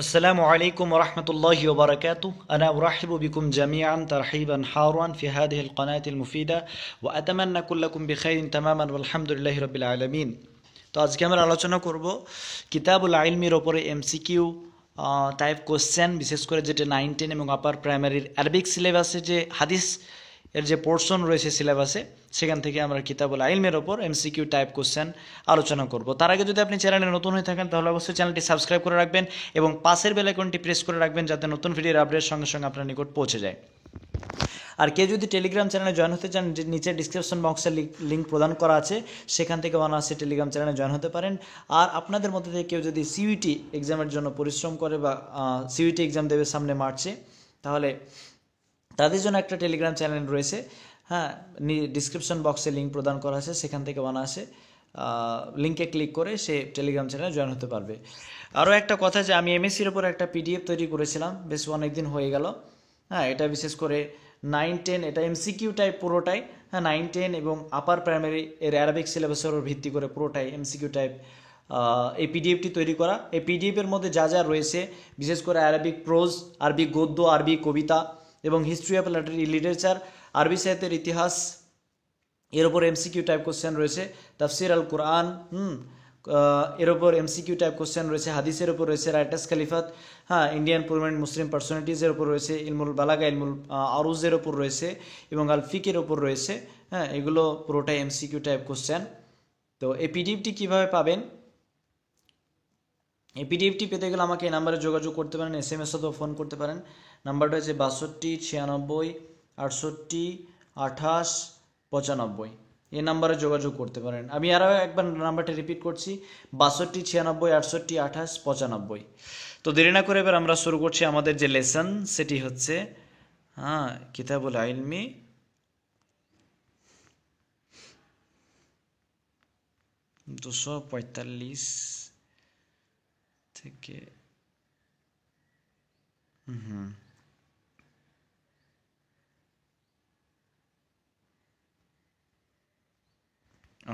السلام عليكم ورحمة الله وبركاته. أنا أرحب بكم جميعا ترحيبا حارا في هذه القناة المفيدة وأتمنى كلكم بخير تماما والحمد لله رب العالمين. তো আজকে আমরা আলোচনা করব কিতাবুল ইলমির উপরে এমসিকিউ টাইপ কোশ্চেন, বিশেষ করে যেটা 9, 10 এবং আপার প্রাইমারির আরবিক সিলেবাসে যে হাদিস এর যে পোর্শন রয়েছে সিলেবাসে, সেখান থেকে আমরা কিতাবুল ইলমের ওপর এমসিকিউ টাইপ কোশ্চেন আলোচনা করব। তার আগে যদি আপনি চ্যানেলে নতুন হয়ে থাকেন তাহলে অবশ্যই চ্যানেলটি সাবস্ক্রাইব করে রাখবেন এবং পাশের বেল আইকনটি প্রেস করে রাখবেন যাতে নতুন ভিডিওর আপডেট সঙ্গে সঙ্গে আপনার নিকট পৌঁছে যায়। আর কেউ যদি টেলিগ্রাম চ্যানেলে জয়েন হতে চান, যে নিচে ডিসক্রিপশন বক্সে লিঙ্ক প্রদান করা আছে, সেখান থেকে অনায়াসে টেলিগ্রাম চ্যানেলে জয়েন হতে পারেন। আর আপনাদের মধ্যে থেকে কেউ যদি সিইউটি এক্সামের জন্য পরিশ্রম করে বা সিইউটি এক্সাম দেবে সামনে মার্চে, তাহলে তাদের জন্য একটা টেলিগ্রাম চ্যানেল রয়েছে। হ্যাঁ, ডিসক্রিপশন বক্সে লিঙ্ক প্রদান করা আছে, সেখান থেকে অনায়াসে লিঙ্কে ক্লিক করে সে টেলিগ্রাম চ্যানেলে জয়েন হতে পারবে। আরও একটা কথা, যে আমি এমএসসির ওপর একটা পিডিএফ তৈরি করেছিলাম, বেশ অনেক দিন হয়ে গেল। হ্যাঁ, এটা বিশেষ করে 9, 10, এটা এমসিকিউ টাইপ পুরোটাই। হ্যাঁ, 9, 10 এবং আপার প্রাইমারি এর অ্যারাবিক সিলেবাসের উপর ভিত্তি করে পুরোটাই এমসিকিউ টাইপ এই পিডিএফটি তৈরি করা। এই পিডিএফের মধ্যে যা যা রয়েছে, বিশেষ করে আরবিক প্রোজ, আরবি গদ্য, আরবি কবিতা এবং হিস্ট্রি অফ লিটারেচার, আরবি সাহিত্যের ইতিহাস, এর ওপর এমসিকিউ টাইপ কোশ্চেন রয়েছে। তাফসির আল কোরআন, এর ওপর এমসিকিউ টাইপ কোশ্চেন রয়েছে। হাদিসের ওপর রয়েছে রাইটার্স খালিফাত, হ্যাঁ, ইন্ডিয়ান প্রমিনেন্ট মুসলিম পার্সোনালিটিজের ওপর রয়েছে। ইলমুল বালাগা, ইলমুল আরুজের ওপর রয়েছে এবং আল ফিকের ওপর রয়েছে। হ্যাঁ, এগুলো পুরোটাই এমসিকিউ টাইপ কোশ্চেন। তো এই পিডিএফটি কীভাবে পাবেন? এই পিডিএফটি পেতে গেলে আমাকে এই নাম্বারে যোগাযোগ করতে পারেন, SMS অথবা ফোন করতে পারেন। নাম্বারটা হচ্ছে 62 96 68 28 95। এই নাম্বারে যোগাযোগ করতে পারেন। আমি আরও একবার নাম্বারটা রিপিট করছি, 62 96 68 28 95। তো দেরি না করে এবার আমরা শুরু করছি আমাদের যে লেসন, সেটি হচ্ছে কিতাবুল ইলমি (245) থেকে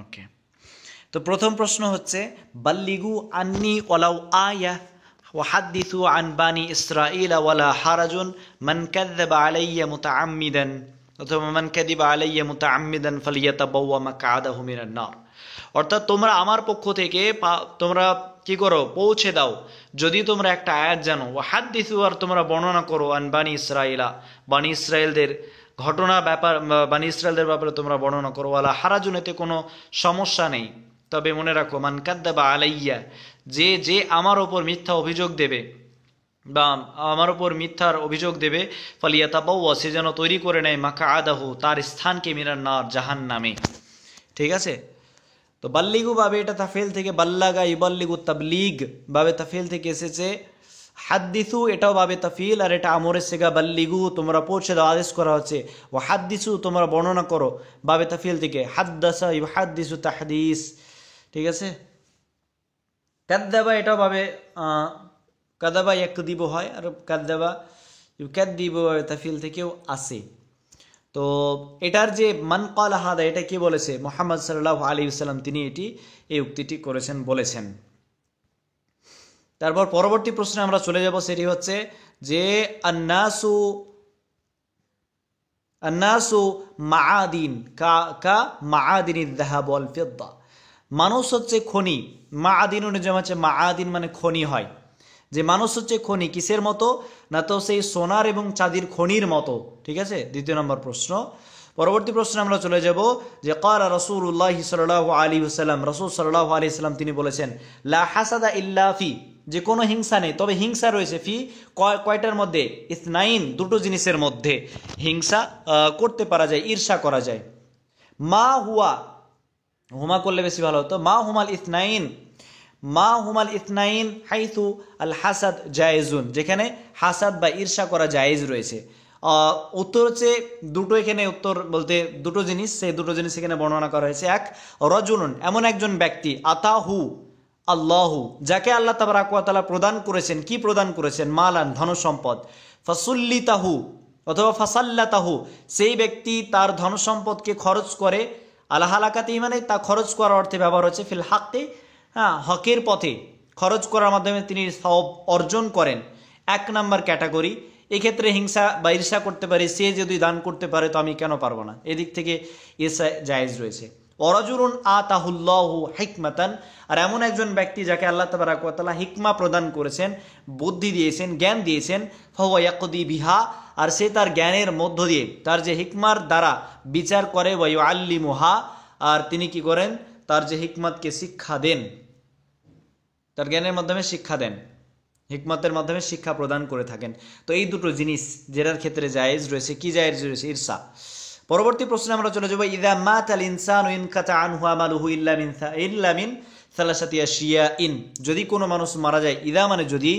ওকে। তো প্রথম প্রশ্ন হচ্ছে, বাল্লিগু আন্নি ওয়ালাউ আয়া ওয়াহাদ্দিসু আন বানি ইসরাঈল ওয়ালা হারাজুন মান কাযযাবা আলাইয়া মুতাআম্মিদান অথবা মান কাযিবা আলাইয়া মুতাআম্মিদান ফালিয়াতাবাওয়া মাকআদাহু মিনান নার। অর্থাৎ তোমরা আমার পক্ষ থেকে তোমরা কি করো, পৌঁছে দাও যদি তোমরা একটা আয়াত জানো। ওয়াহাদ্দিসু, আর তোমরা বর্ণনা করো, আন বানি ইসরাঈলা, বানি ইসরায়েলদের ঘটনা ব্যাপার, বানি ইসরায়েলদের ব্যাপারে তোমরা বর্ণনা করো। ওয়ালা হারাজুন, এতে কোনো সমস্যা নেই। তবে মনে রাখো, মান কাযযাবা আলাইয়া, যে আমার ওপর মিথ্যা অভিযোগ দেবে বা আমার ওপর মিথ্যার অভিযোগ দেবে, ফালিয়াতাবাওয়া, সে যেন তৈরি করে নেয় মাকআদাহু, তার স্থানকে, মিনান নার, জাহান্নামে। ঠিক আছে? তো বাল্লিগু বাবে এটা তাফেল থেকে, বাল্লাগা ইবাল্লিগু তাবলিগ বাবে তাফেল থেকে এসেছে। হাদ্দিসু, এটাও বাবে তাফিল, আর এটা আমরের সেগা। বাল্লিগু, তোমরা পৌঁছে দাও, আদেশ করা হচ্ছে। ও হাদ্দিসু, তোমরা বর্ণনা করো, বাবে তাফিল থেকে। হাদ্দাসা ইউহাদ্দিসু তাহদিস। ঠিক আছে? কাদ্দাবা, এটাও ভাবে কাদাবা ইয়াকদিবু হয়, আর কাদ্দাবা ইউকাদ্দিবু ভাবে তাফিল থেকেও আসে। তো এটার যে মান ক্বালা হাদা, এটা কি বলেছে? মুহাম্মদ সাল্লাল্লাহু আলাইহি ওয়াসাল্লাম, তিনি এই উক্তিটি করেছেন, বলেছেন। তারপর পরবর্তী প্রশ্নে আমরা চলে যাব, সেটি হচ্ছে যে আন্নাসু মাআদিন কা মাআদিনিদ যাহাব ওয়াল ফিদ্দা। মানুষ হচ্ছে খনি। মাআদিন অনুযায়ী হচ্ছে, মাআদিন মানে খনি হয়। যে মানুষ হচ্ছে খনি, কিসের মতো? না তো সেই সোনার এবং চাঁদির খনির মতো। ঠিক আছে? দ্বিতীয় নম্বর প্রশ্ন। পরবর্তী প্রশ্নে আমরা চলে যাব, যে ক্বালা রাসূলুল্লাহ সাল্লাল্লাহু আলাইহি ওয়াসাল্লাম, রাসূল সাল্লাল্লাহু আলাইহি ওয়াসাল্লাম তিনি বলেছেন, লা হাসাদা ইল্লা ফি, যে কোনো হিংসা নেই, তবে হিংসা রয়েছে ফি, কয়টার মধ্যে? ইসনাইন, দুটো জিনিসের মধ্যে হিংসা করতে পারা যায়, ঈর্ষা করা যায়। মা হুয়া, হুমা করলে বেশি ভালো হতো, মা হুমাল ইথনাইন হাইথু আল হাসাদ জায়েজুন, যেখানে হাসাদ বা ঈর্ষা করা জায়েজ রয়েছে। উত্তর হচ্ছে দুটো, এখানে উত্তর বলতে দুটো জিনিস, সেই দুটো জিনিস এখানে বর্ণনা করা হয়েছে। এক, রজুলুন, এমন একজন ব্যক্তি, আতাহু আল্লাহু, যাকে আল্লাহ তাবারাক ওয়া তাআলা প্রদান করেছেন। কি প্রদান করেছেন? মালান, ধনসম্পদ। ফাসুল্লিতাহু অথবা ফাসাল্লাতাহু, সেই ব্যক্তি তার ধনসম্পদকে খরচ করে, আলা হালাকাতি, মানে তা খরচ করার অর্থে ব্যবহার হচ্ছে, ফিল হাক্কি, হকের পথে, খরচ করার মাধ্যমে তিনি সওয়াব অর্জন করেন, 1 নাম্বার ক্যাটাগরি। এক্ষেত্রে হিংসা বা ঈর্ষা করতে পারে, সে যদি দান করতে পারে তো আমি কেন পারবো না, এদিক থেকে ঈর্ষা জায়েজ রয়েছে। ওয়ারাজুলুন আতাহুল্লাহু হিকমাতান, আর এমন একজন ব্যক্তি যাকে আল্লাহ তাবারাক ওয়া তাআলা হিকমা প্রদান করেছেন, বুদ্ধি দিয়েছেন, জ্ঞান দিয়েছেন, ফাহুয়া ইয়াকদি বিহা, আর সে তার জ্ঞানের মধ্য দিয়ে, তার যে হিকমার দ্বারা বিচার করে, ওয়া ইউআল্লিমুহা, আর তিনি কি করেন, তার যে হিকমতকে শিক্ষা দেন, তার জ্ঞানের মাধ্যমে শিক্ষা দেন, হিকমতের মাধ্যমে শিক্ষা প্রদান করে থাকেন। তো এই দুটো জিনিস যেটার ক্ষেত্রে জায়েজ রয়েছে, কি জায়েজ রয়েছে? ঈর্ষা। পরবর্তী প্রশ্নে আমরা চলে যাব, ইযা মাতাল ইনসানু ইনকাতা আনহু আমালুহু ইল্লা মিন সালাসাতি আশিয়াইন, যদি কোনো মানুষ মারা যায়, ইদা মানে যদি,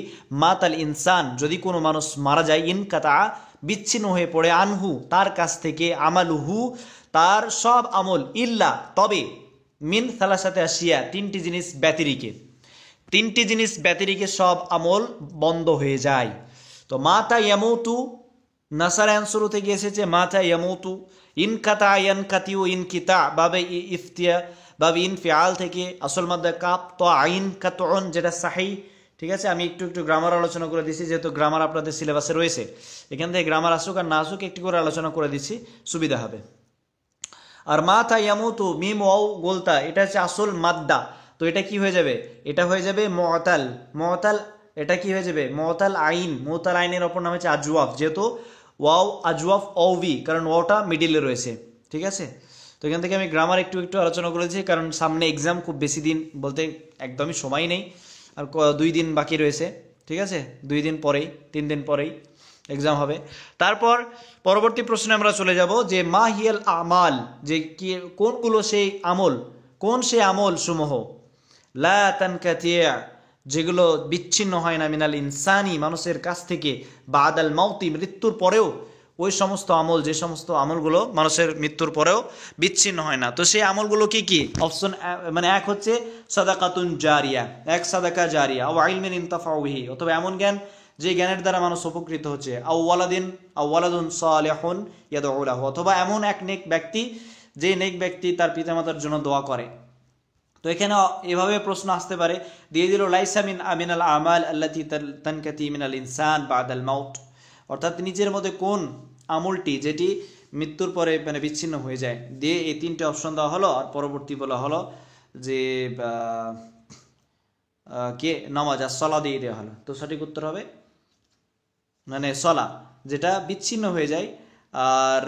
মাতাল ইনসান যদি কোনো মানুষ মারা যায়, ইনকাতা বিচ্ছিন্ন হয়ে পড়ে, আনহু তার কাছ থেকে, আমালুহু তার সব আমল, ইল্লা তবে, মিন সালাসাতি আশিয়া তিনটি জিনিস ব্যতিরিকে, তিনটি জিনিস ব্যতিরিকে সব আমল বন্ধ হয়ে যায়। তো মাতা ইয়ামুতু নাসার অ্যান্সার থেকে এসেছে মাতা ইয়ামুতু, ইনকাতা ইয়ানকাতিউ, ইনকিতা বাবে ইফতিয়া বাবে ইনফিআল থেকে, আসল মাদ্দা কাপ, তো আইন কাতউন যেটা সাহি। ঠিক আছে, আমি একটু একটু গ্রামার আলোচনা করে দিচ্ছি, যেহেতু গ্রামার আপনাদের সিলেবাসে রয়েছে, এখান থেকে গ্রামার আসুক আর না আসুক একটু করে আলোচনা করে দিচ্ছি, সুবিধা হবে। আর মাতা ইয়ামুতু মিম ওয়াও গোলতা, এটা হচ্ছে আসল মাদ্দা, তো এটা কি হয়ে যাবে, এটা হয়ে যাবে মুআতাল, মুআতাল এটা কি হয়ে যাবে, মুআতাল আইন, মুআতাল আইনের অপর নাম হচ্ছে আজওয়াফ, যেহেতু ওয়াও আজওয়াফ ওভি, কারণ ওয়াওটা মিডিলে রয়েছে। ঠিক আছে, তো এখান থেকে আমি গ্রামার একটু একটু আলোচনা করেছি, কারণ সামনে এক্সাম খুব বেশি দিন বলতে একদমই সময় নেই, আর 2 দিন বাকি রয়েছে। ঠিক আছে, 2 দিন পরেই, 3 দিন পরেই এক্সাম হবে। তারপর পরবর্তী প্রশ্নে আমরা চলে যাব যে মা হিয়াল আমাল, যে কি কোনগুলো সেই আমল, কোন সেই আমল সমূহ, লা তানকাতিয়া যেগুলো বিচ্ছিন্ন হয় না, মিনাল ইনসানি মানুষের কাছ থেকে, বাদাল মাউতি মৃত্যুর পরেও, ওই সমস্ত আমল, যে সমস্ত আমলগুলো মানুষের মৃত্যুর পরেও বিচ্ছিন্ন হয় না। তো সেই আমলগুলো কি কি? অপশন মানে 1 হচ্ছে সাদাকাতুন জারিয়া, 1 সাদাকা জারিয়া, আও ইলমিন ইনতাফাউ বিহি, অথবা এমন জ্ঞান যে জ্ঞানের দ্বারা মানুষ উপকৃত হচ্ছে, আও ওয়ালাদুন সালিহুন ইয়াদউ লাহু, অথবা এমন এক নেক ব্যক্তি, যে নেক ব্যক্তি তার পিতামাতার জন্য দোয়া করে। তো এখানে এভাবে প্রশ্ন আসতে পারে, দিয়ে দিল লাইসা মিন আমিনাল আমাল আল্লাতি তানকাতি মিনাল ইনসান বাদাল মাউত, অর্থাৎ নিজের মধ্যে কোন আমলটি যেটি মৃত্যুর পরে মানে বিচ্ছিন্ন হয়ে যায়, দিয়ে এই 3টে অপশন দেওয়া হলো। আর পরবর্তী বলা হলো যে কে নামাজ আর সলা দিয়ে দেওয়া হলো। তো সঠিক উত্তর হবে মানে সলা, যেটা বিচ্ছিন্ন হয়ে যায়, আর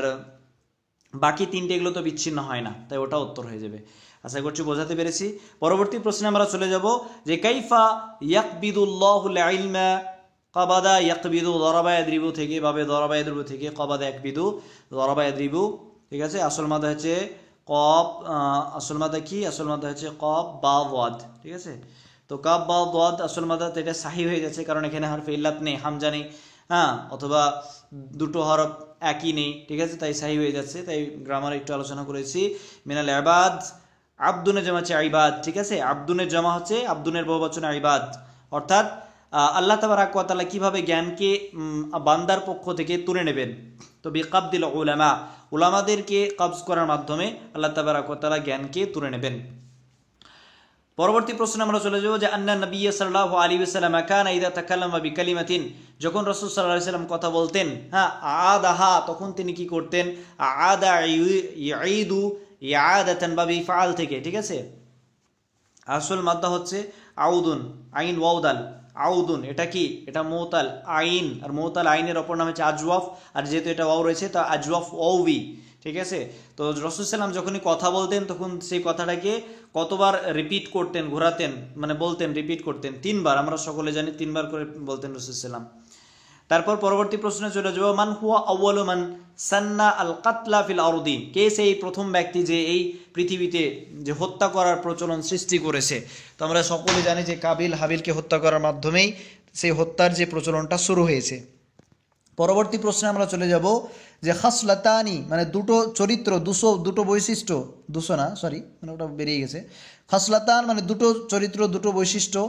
বাকি 3টে এগুলো তো বিচ্ছিন্ন হয় না, তাই ওটা উত্তর হয়ে যাবে। আশা করছি বোঝাতে পেরেছি। পরবর্তী প্রশ্নে আমরা চলে যাব যে কাইফা ইয়াকবিদুল্লাহুল ইলমা, কাবাদা ইয়াকবিদু দরাবা ইয়াদরিবু থেকে, বাবে দরাবা ইয়াদরিবু থেকে কাবাদা ইয়াকবিদু দরাবা ইয়াদরিবু। ঠিক আছে, আসল মাদা হচ্ছে কব, আসল মাদা কি, আসল মাদা হচ্ছে কব বা ওয়াদ। ঠিক আছে, তো কাব বা ওয়াদ আসল মাদা, তো এটা সাহি হয়ে যাচ্ছে, কারণ এখানে হরফে ইল্লাত নেই, হামজা নেই, হ্যাঁ, অথবা দুটো হরফ একই নেই। ঠিক আছে, তাই সাহি হয়ে যাচ্ছে। তাই গ্রামার একটু আলোচনা করেছি। মিনাল ইবাদ, আব্দুনের জমা হচ্ছে ইবাদ। ঠিক আছে, আব্দুনের জমা হচ্ছে, আব্দুনের বহুবচন ইবাদ, অর্থাৎ আল্লাহ তাবারাক ওয়া তাআলা কিভাবে জ্ঞানকে বান্দার পক্ষ থেকে তুলে নেবেন। তো বিকাবদিল উলামা, উলামাদেরকে কবজ করার মাধ্যমে আল্লাহ তাবারাক ওয়া তাআলা জ্ঞানকে তুলে নেবেন। পরবর্তী প্রশ্নে আমরা চলে যাব যে আন্না নবী সাল্লাল্লাহু আলাইহি ওয়াসাল্লাম কানা ইযা তাকাল্লামা বিকালিমাতিন, যখন রাসূল সাল্লাল্লাহু আলাইহি ওয়াসাল্লাম কথা বলতেন, হ্যাঁ, আদাহা তখন তিনি কি করতেন, আদা ইউঈদু ইয়াদাতান বা বিফআল থেকে। ঠিক আছে, আসল মাদ্দা হচ্ছে আউদুন, আইন ওয়াউদাল, আউদুন এটা কি, এটা মুতাল আইন, আর মুতাল আইনের অপর নাম হচ্ছে আজওয়াফ, আর যেহেতু এটা ওয়াও রয়েছে তো আজওয়াফ ওয়াউবি। ঠিক আছে, তো রাসূল সাল্লাম যখনই কথা বলতেন তখন সেই কথাটাকে কতবার রিপিট করতেন, ঘোরাতেন, মানে বলতেন, রিপিট করতেন 3 বার, আমরা সকলে জানি 3 বার করে বলতেন রাসূল সাল্লাম। তারপর পরবর্তী প্রশ্নে চলে যাব, মান হুয়া আউয়ালু মান সান্না আল কাতলা ফিল আরদি, কে সেই প্রথম ব্যক্তি যে এই পৃথিবীতে যে হত্যা করার প্রচলন সৃষ্টি করেছে। তো আমরা সকলে জানি যে কাবিল হাবিলকে হত্যা করার মাধ্যমেই সেই হত্যার যে প্রচলনটা শুরু হয়েছে। পরবর্তী প্রশ্নে আমরা চলে যাব যে খাসলাতানি মানে দুটো চরিত্র, দুটো বৈশিষ্ট্য, মানে ওটা বেরিয়ে গেছে, খাসলাতান মানে দুটো চরিত্র, দুটো বৈশিষ্ট্য,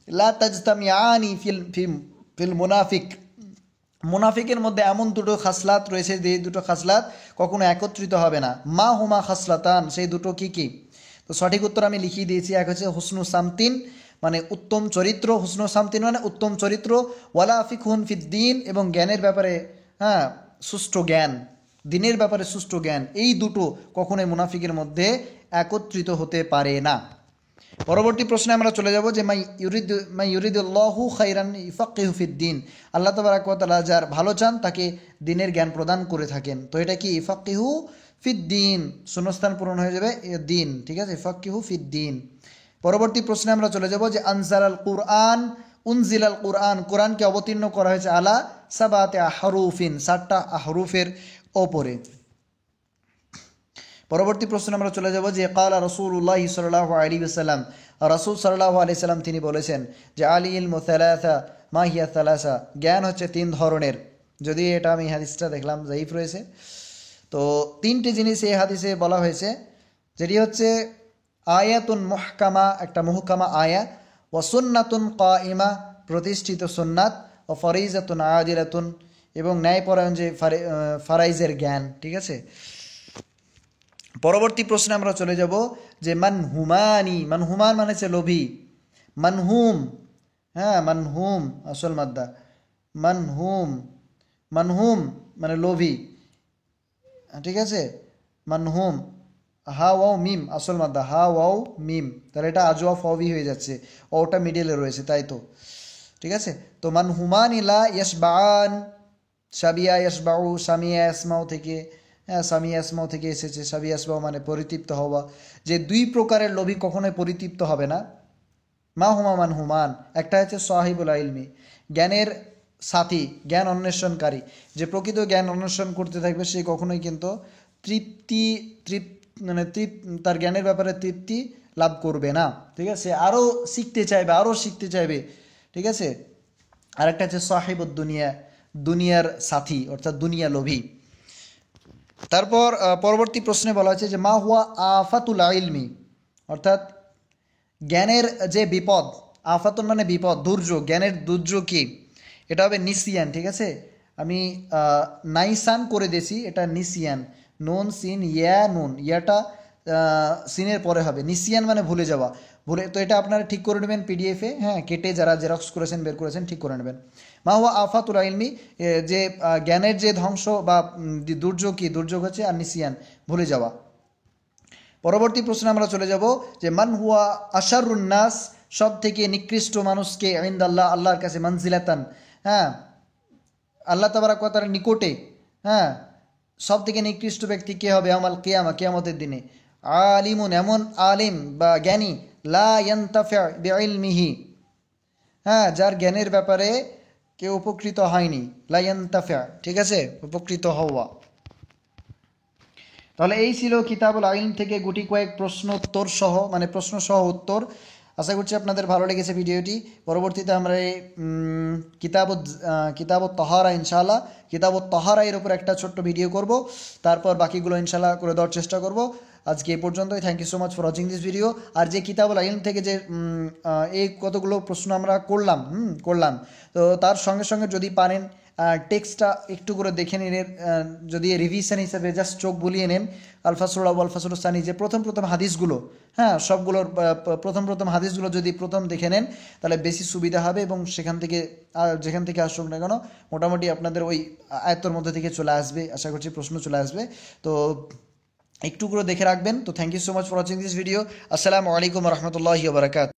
লা তাজতামিআনি ফিল মুনাফিক, মুনাফিকের মধ্যে এমন দুটো খাসলাত রয়েছে যে দুটো খাসলাত কখনো একত্রিত হবে না। মা হুমা খাসলাতান, সেই দুটো কি কি? তো সঠিক উত্তর আমি লিখিয়ে দিয়েছি। এক হচ্ছে হুসনু সামতিন মানে উত্তম চরিত্র, হুসনুল সামতিন মানে উত্তম চরিত্র, ওয়ালা ফিকহুন ফিদ্দিন এবং জ্ঞানের ব্যাপারে সুষ্ঠু জ্ঞান, দিনের ব্যাপারে সুষ্ঠু জ্ঞান, এই দুটো কখনোই মুনাফিকের মধ্যে একত্রিত হতে পারে না। পরবর্তী প্রশ্নে আমরা চলে যাব যে মাই ইউরিদুল্লাহু খাইরান ইফাক্কিহু ফিদ্দিন, আল্লাহ তাবারাক ওয়া তাআলা যার ভালো চান তাকে দিনের জ্ঞান প্রদান করে থাকেন। তো এটা কি ইফাক্কিহু ফিদ্দিন, শূন্যস্থান পূরণ হয়ে যাবে দিন, ঠিক আছে, ইফাক্কিহু ফিদ্দিন। পরবর্তী প্রশ্নে আমরা চলে যাব যে আনজালাল কুরআন উনজিলাল কুরআন, কোরআনকে অবতীর্ণ করা হয়েছে আলা সাবাতে আহরুফিন, 7টা আহরুফের ওপরে। পরবর্তী প্রশ্নে আমরা চলে যাব যে কালা রাসূলুল্লাহ সাল্লাল্লাহু আলাইহি ওয়াসাল্লাম, রাসূল সাল্লাল্লাহু আলাইহি সাল্লাম তিনি বলেছেন যে আল ইলমু সালাসা মা হিয়া সালাসা, জ্ঞান হচ্ছে 3 ধরনের। যদি এটা আমি হাদিসটা দেখলাম যায়িফ রয়েছে, তো 3টি জিনিস এই হাদিসে বলা হয়েছে, যেটি হচ্ছে আয়াতুন মুহকামা, একটা মুহকামা আয়া, ওয়া সুন্নাতুন কাইমা, প্রতিষ্ঠিত সুন্নাত, ও ফরিজাতুন আদিলাতুন, এবং ন্যায়পরায়ণ যে ফারাইজের জ্ঞান, ঠিক আছে। পরবর্তী প্রশ্নে আমরা চলে যাব যে মানহুমানি, মানহুমান মানে হচ্ছে লোভী, মানহুম, মানহুম আসল মাদ্দা, মানহুম, মানহুম মানে লোভী, ঠিক আছে, মানহুম, হা ওয়াও মিম আসল মাদ্দা, হা ওয়াও মিম, তাহলে এটা আজওয়া ফওয়ি হয়ে যাচ্ছে, ওটা মিডিলে রয়েছে, তাই তো, ঠিক আছে। তো মানহুমানি লা ইয়াশবাআন, সাবিয়া ইয়াশবাউ, সামিয়া ইয়াসমাউ থেকে, সামিয়া ইয়াসমাউ থেকে এসেছে, সাবিয়া ইয়াসমাউ মানে পরিতৃপ্ত হওয়া, যে 2 প্রকারের লোভী কখনোই পরিতৃপ্ত হবে না। মা হুমা মানহুমান, একটা হচ্ছে সাহিবুল ইলমি, জ্ঞানের সাথী, জ্ঞান অন্বেষণকারী, যে প্রকৃত জ্ঞান অন্বেষণ করতে থাকবে সে কখনোই কিন্তু তার জ্ঞানের ব্যাপারে তৃপ্তি লাভ করবে না, ঠিক আছে, আরও শিখতে চাইবে, আরও শিখতে চাইবে, ঠিক আছে। আরেকটা হচ্ছে সাহিবুদ দুনিয়া, দুনিয়ার সাথী অর্থাৎ দুনিয়া লোভী। তারপর পরবর্তী প্রশ্নে বলা হয়েছে যে মা হুয়া আফাতুল ইলমি, অর্থাৎ জ্ঞানের যে বিপদ, আফাতুন মানে বিপদ, দুর্যোগ, জ্ঞানের দুর্যোগ কি, এটা হবে নিসিয়ান, ঠিক আছে, আমি নাইসান করে দিয়েছি, এটা নিসিয়ান, নুন সিন ইয়া, নুন ইয়াটা সিনের পরে হবে, নিসিয়ান মানে ভুলে যাওয়া, ভুলে, তো এটা আপনারা ঠিক করে নেবেন পিডিএফে, কেটে যারা জেরক্স করেছেন বের করেছেন ঠিক করে নেবেন। মা হুয়া আফাতুল ইলমি, যে জ্ঞানের যে ধ্বংস বা দুর্যোগ কি, দুর্যোগ হচ্ছে আর নিসিয়ান ভুলে যাওয়া। পরবর্তী প্রশ্নে আমরা চলে যাব যে মান হুয়া আশারুন নাস, সব থেকে নিকৃষ্ট মানুষকে ইনদাল্লাহ, আল্লাহর কাছে, মানজিলাতান, আল্লাহ তাবারাক ওয়া তাআলার নিকটে, সব থেকে নিকৃষ্ট ব্যক্তি কে হবে, ইয়াউমাল কিয়ামা, কিয়ামতের দিনে, আলিমুন, এমন আলিম বা জ্ঞানী, লা ইয়ানতাফি বিইলমিহি, যার জ্ঞানের ব্যাপারে কেউ উপকৃত হয়নি, লা ইয়ানতাফি, ঠিক আছে, উপকৃত হওয়া। তাহলে এই ছিল কিতাবুল ইলম থেকে গুটি কয়েক প্রশ্নোত্তর সহ, মানে প্রশ্ন সহ উত্তর। আশা করছি আপনাদের ভালো লেগেছে ভিডিওটি। পরবর্তীতে আমরা এই কিতাবুত তাহারা, ইনশাআল্লাহ কিতাবুত তাহারা এর উপর একটা ছোট্ট ভিডিও করব, তারপর বাকিগুলো ইনশাআল্লাহ করে দেওয়ার চেষ্টা করব। আজকে এই পর্যন্তই। Thank you so much for watching this video. আর যে কিতাবুল ইলম থেকে যে এই কতগুলো প্রশ্ন আমরা করলাম, তো তার সঙ্গে সঙ্গে যদি পারেন টেক্সটটা একটু করে দেখে নিলেন, যদি রিভিশন হিসাবে জাস্ট চোখ বুলিয়ে নেন, আলফাসুল আউয়াল আলফাসুল সানি, যে প্রথম হাদিসগুলো, সবগুলোর প্রথম হাদিসগুলো যদি প্রথম দেখে নেন তাহলে বেশি সুবিধা হবে, এবং সেখান থেকে যেখান থেকে আসুক না কেন মোটামুটি আপনাদের ওই আয়ত্তর মধ্যে থেকে চলে আসবে, আশা করছি প্রশ্ন চলে আসবে। তো একটু করে দেখে রাখবেন। তো thank you so much for watching this video. আসসালামু আলাইকুম ওয়া রাহমাতুল্লাহি ওয়া বারাকাতুহু।